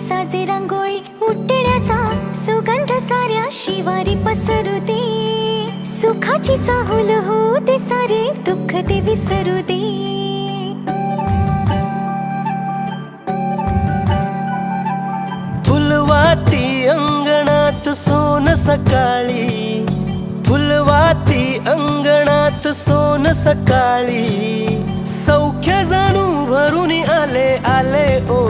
साजे रांगोळी उठण्याचा सुगंध साऱ्या शिवारी पसरू दे. सुखाची चाहुल होऊ दे, सारे दुःख ते विसरू दे. फुलवाती अंगणात सोन सकाळी, फुलवाती अंगणात सोन सकाळी. सौख्य जाणू भरून आले आले ओ